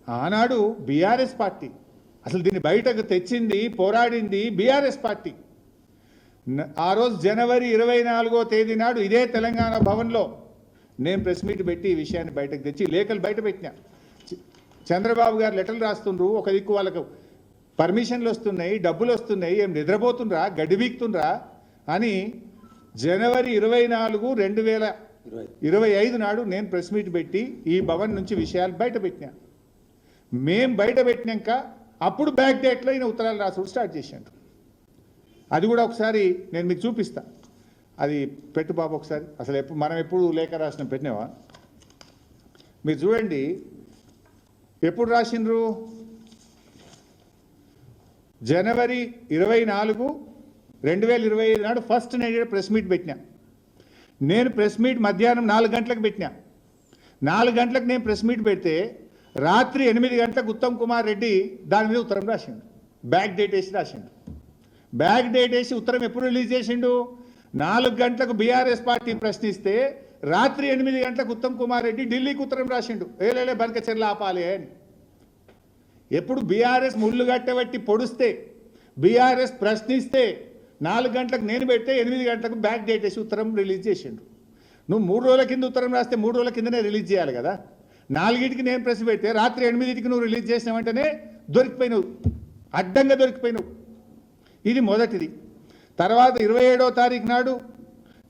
ఆనాడు BRS party, అసలు దీన్ని బయటకు తెచ్చింది, పోరాడింది బీఆర్ఎస్ పార్టీ. ఆ రోజు జనవరి 24వ తేదీ నాడు ఇదే తెలంగాణ భవన్లో నేను ప్రెస్ మీట్ పెట్టి ఈ విషయాన్ని బయటకు తెచ్చి లేఖలు బయట పెట్టినా. చంద్రబాబు గారు లెటర్లు రాస్తుండ్రు, ఒక దిక్కు వాళ్ళకు పర్మిషన్లు వస్తున్నాయి, డబ్బులు వస్తున్నాయి, ఏం నిద్రపోతుండ్రా, గడ్డి వీక్తుండ్రా అని జనవరి 24, 2025 నాడు నేను ప్రెస్ మీట్ పెట్టి ఈ భవన్ నుంచి విషయాలు బయట పెట్టినా. మేం బయట పెట్టినాక అప్పుడు బ్యాక్ డేట్లో ఈయన ఉత్తరాలు రాసుడు స్టార్ట్ చేశాడు. అది కూడా ఒకసారి నేను మీకు చూపిస్తా. అది పెట్టు బాబు ఒకసారి. అసలు మనం ఎప్పుడు లేఖ రాసిన పెట్టినావా? మీరు చూడండి ఎప్పుడు రాసిండ్రు. జనవరి 24, 2025 నాడు ఫస్ట్ నేను ప్రెస్ మీట్ పెట్టినా. నేను ప్రెస్ మీట్ మధ్యాహ్నం 4 గంటలకు పెట్టినా. 4 గంటలకు నేను ప్రెస్ మీట్ పెడితే రాత్రి 8 గంటలకు ఉత్తమ్ కుమార్ రెడ్డి దాని మీద ఉత్తరం రాసిండు. బ్యాక్ డేట్ వేసి రాసిండు. బ్యాక్ డేట్ వేసి ఉత్తరం ఎప్పుడు రిలీజ్ చేసిండు? 4 గంటలకు బీఆర్ఎస్ పార్టీ ప్రశ్నిస్తే రాత్రి 8 గంటలకు ఉత్తమ్ కుమార్ రెడ్డి ఢిల్లీకి ఉత్తరం రాసిండు, ఏలేలే బనకచెర్ల ఆపాలి అని. ఎప్పుడు బీఆర్ఎస్ ముళ్ళు గట్టబట్టి పొడిస్తే, బీఆర్ఎస్ ప్రశ్నిస్తే 4 గంటలకు నేను పెడితే 8 గంటలకు బ్యాక్ డేట్ వేసి ఉత్తరం రిలీజ్ చేసిండు. నువ్వు 3 రోజుల కింద ఉత్తరం రాస్తే 3 రోజుల కిందనే రిలీజ్ చేయాలి కదా. 4కి నేను ప్రెస్ పెడితే రాత్రి 8కి నువ్వు రిలీజ్ చేసిన వెంటనే దొరికిపోయినావు, అడ్డంగా దొరికిపోయినావు. ఇది మొదటిది. తర్వాత 27వ తారీఖు నాడు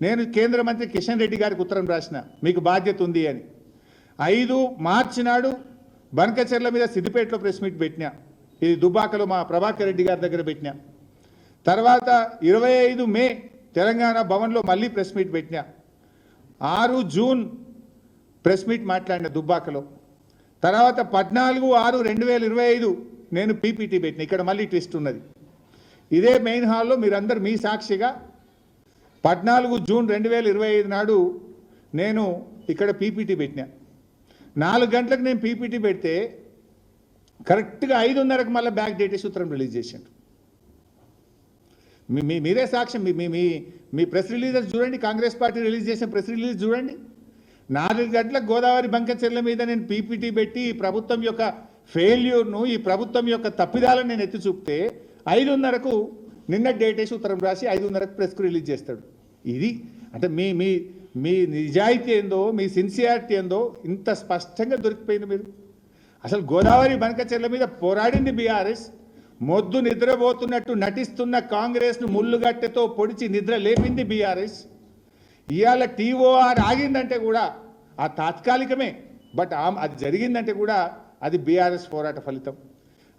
నేను కేంద్ర మంత్రి కిషన్ రెడ్డి గారికి ఉత్తరం రాసిన, మీకు బాధ్యత ఉంది అని. 5 మార్చి నాడు బనకచెర్ల మీద సిద్దిపేటలో ప్రెస్ మీట్ పెట్టినా. ఇది దుబ్బాకలో మా ప్రభాకర్ రెడ్డి గారి దగ్గర పెట్టినా. తర్వాత 25 మే తెలంగాణ భవన్లో మళ్ళీ ప్రెస్ మీట్ పెట్టినా. 6 జూన్ ప్రెస్ మీట్ మాట్లాడిన దుబ్బాకలో. తర్వాత 14, 6, 2025 నేను పీపీటీ పెట్టిన. ఇక్కడ మళ్ళీ ట్విస్ట్ ఉన్నది. ఇదే మెయిన్ హాల్లో మీరందరూ మీ సాక్షిగా 14 జూన్ 2025 నాడు నేను ఇక్కడ పీపీటీ పెట్టినా. 4 గంటలకు నేను పీపీటీ పెడితే కరెక్ట్గా 5:30కు మళ్ళీ బ్యాక్ డేట్ వేసి ఉత్తరం రిలీజ్ చేసిండు. మీరే సాక్ష్యం. మీ ప్రెస్ రిలీజెస్ చూడండి, కాంగ్రెస్ పార్టీ రిలీజ్ చేసిన ప్రెస్ రిలీజ్ చూడండి. 4 గంటలకు గోదావరి బనకచెర్ల మీద నేను పీపీటీ పెట్టి ఈ ప్రభుత్వం యొక్క ఫెయిల్యూర్ను, ఈ ప్రభుత్వం యొక్క తప్పిదాలను నేను ఎత్తి చూపితే 5:30కు నిన్న డేట్ వేసి ఉత్తరం రాసి 5:30కు ప్రెస్కు రిలీజ్ చేస్తాడు. ఇది అంటే మీ మీ మీ నిజాయితీ ఏందో, మీ సిన్సియారిటీ ఏందో ఇంత స్పష్టంగా దొరికిపోయింది. మీరు అసలు గోదావరి బనకచెర్ల మీద పోరాడింది బీఆర్ఎస్, మొద్దు నిద్రపోతున్నట్టు నటిస్తున్న కాంగ్రెస్ను ముళ్ళుగట్టెతో పొడిచి నిద్ర లేపింది బీఆర్ఎస్. ఇవాళ టీఓఆర్ ఆగిందంటే కూడా ఆ తాత్కాలికమే, బట్ అది జరిగిందంటే కూడా అది బీఆర్ఎస్ పోరాట ఫలితం.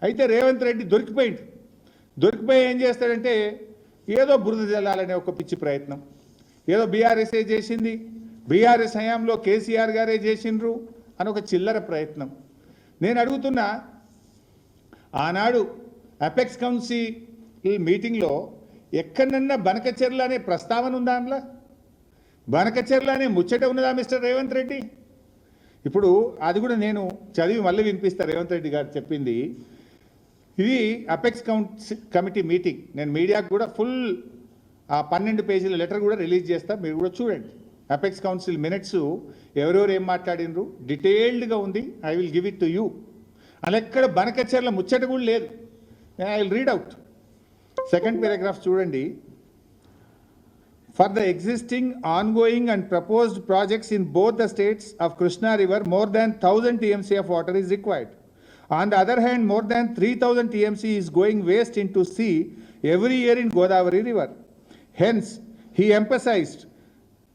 అయితే రేవంత్ రెడ్డి దొరికిపోయి ఏం చేస్తాడంటే ఏదో బురద జల్లాలనే ఒక పిచ్చి ప్రయత్నం. ఏదో బీఆర్ఎస్ఏ చేసింది, బీఆర్ఎస్ హయాంలో కేసీఆర్ గారే చేసిండ్రు అని ఒక చిల్లర ప్రయత్నం. నేను అడుగుతున్నా, ఆనాడు అపెక్స్ కౌన్సిల్ మీటింగ్లో ఎక్కడన్నా బనకచెర్ల అనే ప్రస్తావన ఉందా? అందులో బనకచెర్ల అనే ముచ్చట ఉన్నదా మిస్టర్ రేవంత్ రెడ్డి? ఇప్పుడు అది కూడా నేను చదివి మళ్ళీ వినిపిస్తా. రేవంత్ రెడ్డి గారు చెప్పింది ఇది అపెక్స్ కమిటీ మీటింగ్. నేను మీడియాకు కూడా ఫుల్ 12 పేజీల లెటర్ కూడా రిలీజ్ చేస్తా, మీరు కూడా చూడండి. అపెక్స్ కౌన్సిల్ మినిట్స్ ఎవరెవరు ఏం మాట్లాడినరు డీటెయిల్డ్గా ఉంది. I will give it to you. అలా ఎక్కడ బనకచెర్ల ముచ్చట కూడా లేదు. I will read out. 2nd paragraph చూడండి. For the existing, ongoing and proposed projects in both the states of Krishna River, more than 1000 TMC of water is required. On the other hand, more than 3000 TMC is going waste into sea every year in Godavari River. Hence, he emphasized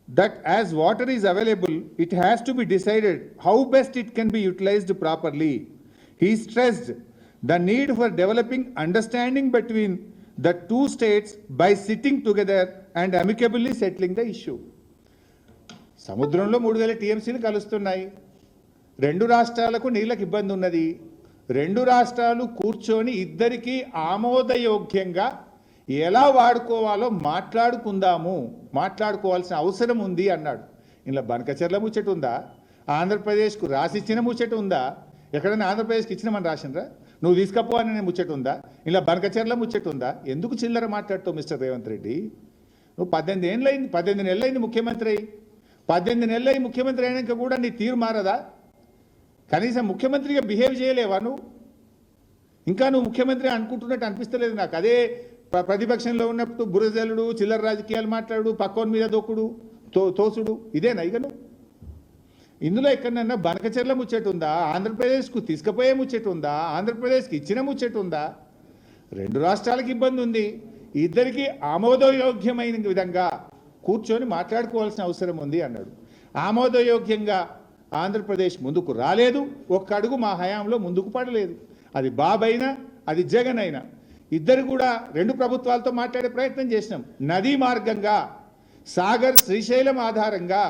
that as water is available, it has to be decided how best it can be utilized properly. He stressed the need for developing understanding between the two states by sitting together and amicably settling the issue. సముద్రంలో 3000 టీఎంసీలు కలుస్తున్నాయి. 2 రాష్ట్రాలకు నీళ్ళకి ఇబ్బంది ఉన్నది. 2 రాష్ట్రాలు కూర్చొని ఇద్దరికీ ఆమోదయోగ్యంగా ఎలా వాడుకోవాలో మాట్లాడుకోవాల్సిన అవసరం ఉంది అన్నాడు. ఇలా బనకచెర్ల ముచ్చట ఉందా? ఆంధ్రప్రదేశ్కు రాసిచ్చిన ముచ్చట ఉందా? ఎక్కడైనా ఆంధ్రప్రదేశ్కి ఇచ్చినామని రాసిండ్రా? నువ్వు తీసుకపో అని నేను ముచ్చట ఉందా? ఇలా బనకచెర్ల ముచ్చట ఉందా? ఎందుకు చిల్లర మాట్లాడుతావు మిస్టర్ రేవంత్ రెడ్డి? నువ్వు 18 నెలలైంది ముఖ్యమంత్రి అయ్యి. 18 నెలలై ముఖ్యమంత్రి అయినాక కూడా నీ తీరు మారదా? కనీసం ముఖ్యమంత్రిగా బిహేవ్ చేయలేవా నువ్వు? ఇంకా నువ్వు ముఖ్యమంత్రి అనుకుంటున్నట్టు అనిపిస్తలేదు నాకు. అదే ప్రతిపక్షంలో ఉన్నప్పుడు బురజలుడు, చిల్లర రాజకీయాలు మాట్లాడు, పక్కోని మీద దొక్కుడు, తోసుడు, ఇదేనా ఇక నువ్వు? ఇందులో ఎక్కడన్నా బనకచెర్ల ముచ్చట ఉందా? ఆంధ్రప్రదేశ్కు తీసుకుపోయే ముచ్చట ఉందా? ఆంధ్రప్రదేశ్కి ఇచ్చిన ముచ్చట ఉందా? రెండు రాష్ట్రాలకు ఇబ్బంది ఉంది. ఇద్దరికి ఆమోదయోగ్యమైన విధంగా కూర్చొని మాట్లాడుకోవాల్సిన అవసరం ఉంది అన్నాడు. ఆమోదయోగ్యంగా ఆంధ్రప్రదేశ్ ముందుకు రాలేదు, ఒక్క అడుగు మా హయాంలో ముందుకు పడలేదు. అది బాబు అయినా అది జగన్ అయినా ఇద్దరు కూడా రెండు ప్రభుత్వాలతో మాట్లాడే ప్రయత్నం చేసినాం. నదీ మార్గంగా సాగర్ శ్రీశైలం ఆధారంగా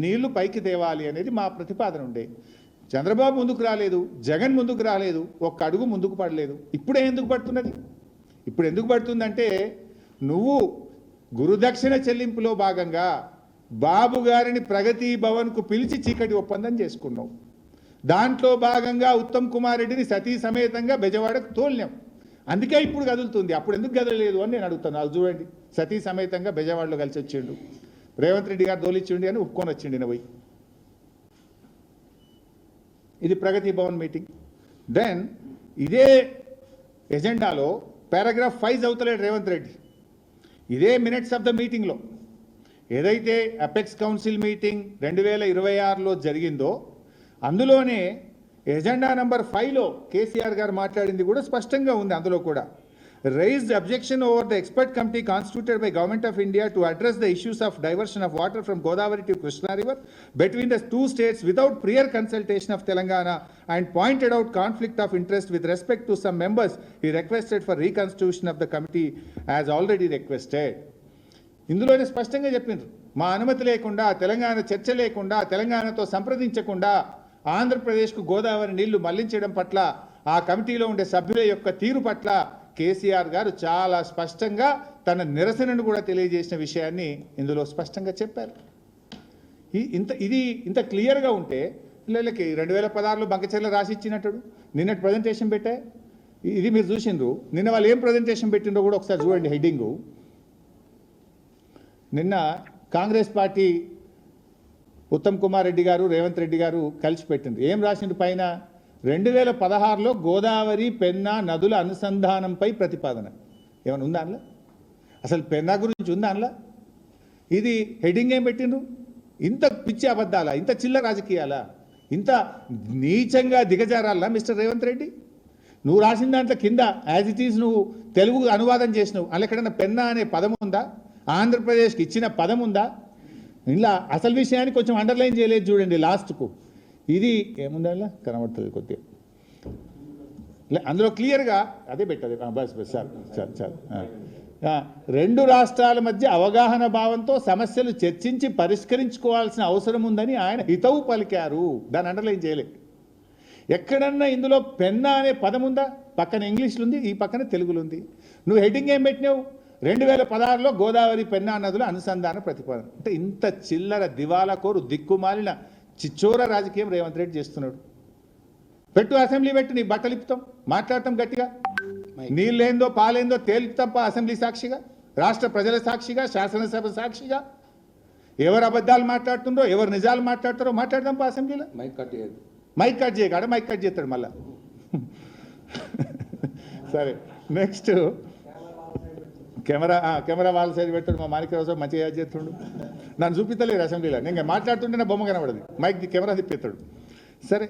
నీళ్లు పైకి తేవాలి అనేది మా ప్రతిపాదన ఉండే. చంద్రబాబు ముందుకు రాలేదు, జగన్ ముందుకు రాలేదు, ఒక్క అడుగు ముందుకు పడలేదు. ఇప్పుడే ఎందుకు పడుతున్నది? ఇప్పుడు ఎందుకు పడుతుందంటే నువ్వు గురుదక్షిణ చెల్లింపులో భాగంగా బాబు గారిని ప్రగతి భవన్కు పిలిచి చీకటి ఒప్పందం చేసుకున్నావు. దాంట్లో భాగంగా ఉత్తమ్ కుమార్ రెడ్డిని సతీ సమేతంగా బెజవాడకు తోలినాం. అందుకే ఇప్పుడు కదులుతుంది. అప్పుడు ఎందుకు కదలలేదు అని నేను అడుగుతాను. అది చూడండి, సతీ సమేతంగా బెజవాడలో కలిసి వచ్చిండు, రేవంత్ రెడ్డి గారు తోలిచ్చిండి అని ఒప్పుకొని వచ్చిండి నా పోయి. ఇది ప్రగతి భవన్ మీటింగ్. దెన్ ఇదే ఎజెండాలో పారాగ్రాఫ్ 5 చదువుతలేడు రేవంత్ రెడ్డి. ఇదే మినిట్స్ ఆఫ్ ద మీటింగ్లో ఏదైతే అపెక్స్ కౌన్సిల్ మీటింగ్ 2026లో జరిగిందో అందులోనే ఎజెండా నెంబర్ 5లో కేసీఆర్ గారు మాట్లాడింది కూడా స్పష్టంగా ఉంది. అందులో కూడా raised objection over the expert committee constituted by Government of India to address the issues of diversion of water from Godavari to Krishna River between the two states without prior consultation of Telangana, and pointed out conflict of interest with respect to some members. He requested for reconstitution of the committee as already requested. ఇందులోనే స్పష్టంగా చెప్పిండ్రు, మా అనుమతి లేకుండా, తెలంగాణ చర్చ లేకుండా, తెలంగాణతో సంప్రదించకుండా ఆంధ్రప్రదేశ్కు గోదావరి నీళ్లు మళ్లించడం పట్ల, ఆ కమిటీలో ఉండే సభ్యుల యొక్క తీరు పట్ల కేసీఆర్ గారు చాలా స్పష్టంగా తన నిరసనను కూడా తెలియజేసిన విషయాన్ని ఇందులో స్పష్టంగా చెప్పారు. ఇంత క్లియర్గా ఉంటే పిల్లలకి 2016లో బంకచెర్ల రాసి ఇచ్చినట్టు నిన్నటి ప్రజెంటేషన్ పెట్టా. ఇది మీరు చూసిండ్రు. నిన్న వాళ్ళు ఏం ప్రజెంటేషన్ పెట్టిండ్రో కూడా ఒకసారి చూడండి. హెడ్డింగు నిన్న కాంగ్రెస్ పార్టీ ఉత్తమ్ కుమార్ రెడ్డి గారు, రేవంత్ రెడ్డి గారు కలిసి పెట్టిండ్రు. ఏం రాసిండ్రు పైన? 2016లో గోదావరి పెన్నా నదుల అనుసంధానంపై ప్రతిపాదన. ఏమైనా ఉందా అందులో? అసలు పెన్నా గురించి ఉందా అందులో? ఇది హెడ్డింగ్ ఏం పెట్టిండ్రు? ఇంత పిచ్చి అబద్ధాలా? ఇంత చిల్ల రాజకీయాలా? ఇంత నీచంగా దిగజారాలా మిస్టర్ రేవంత్ రెడ్డి? నువ్వు రాసిన దాంట్లో కింద యాజ్ ఇట్ ఈజ్ నువ్వు తెలుగు అనువాదం చేసినావు. అలా ఎక్కడన్నా పెన్నా అనే పదం ఉందా? ఆంధ్రప్రదేశ్కి ఇచ్చిన పదం ఉందా? ఇలా అసలు విషయాన్ని కొంచెం అండర్లైన్ చేయలేదు చూడండి లాస్ట్కు. ఇది ఏముందా కనబడుతుంది కొద్దిగా, అందులో క్లియర్గా అదే పెట్టదు. బస్ చాలు. రెండు రాష్ట్రాల మధ్య అవగాహన భావంతో సమస్యలు చర్చించి పరిష్కరించుకోవాల్సిన అవసరం ఉందని ఆయన హితవు పలికారు. దాన్ని అండర్లైన్ చేయలేదు. ఎక్కడన్నా ఇందులో పెన్నా అనే పదం ఉందా? పక్కన ఇంగ్లీష్లో ఉంది, ఈ పక్కన తెలుగులో ఉంది. నువ్వు హెడ్డింగ్ ఏం పెట్టినావు? 2016లో గోదావరి పెన్నా నదుల అనుసంధాన ప్రతిపాదన. అంటే ఇంత చిల్లర దివాలా కోరు దిక్కుమాలిన చిచ్చోర రాజకీయం రేవంత్ రెడ్డి చేస్తున్నాడు. పెట్టు, అసెంబ్లీ పెట్టి నీ బట్టలు ఇప్పుతాం, మాట్లాడతాం గట్టిగా. నీళ్ళేందో పాలేందో తేలుతాంప అసెంబ్లీ సాక్షిగా, రాష్ట్ర ప్రజల సాక్షిగా, శాసనసభ సాక్షిగా. ఎవరు అబద్ధాలు మాట్లాడుతుండో, ఎవరు నిజాలు మాట్లాడతారో మాట్లాడదాంపా అసెంబ్లీలో. మైక్ కట్ చేయగాడ మైక్ కట్ చేస్తాడు మళ్ళా. సరే, నెక్స్ట్ కెమెరా వాళ్ళ సైడ్ పెడతాడు. మా మాణిక్యరావు సార్ మంచిగా యాడ్ చేస్తుండు. నన్ను చూపిస్తలేరు అసెంబ్లీలో. నేను మాట్లాడుతుంటే నా బొమ్మ కనబడదు. మైక్ కెమెరా తిప్పేస్తాడు. సరే,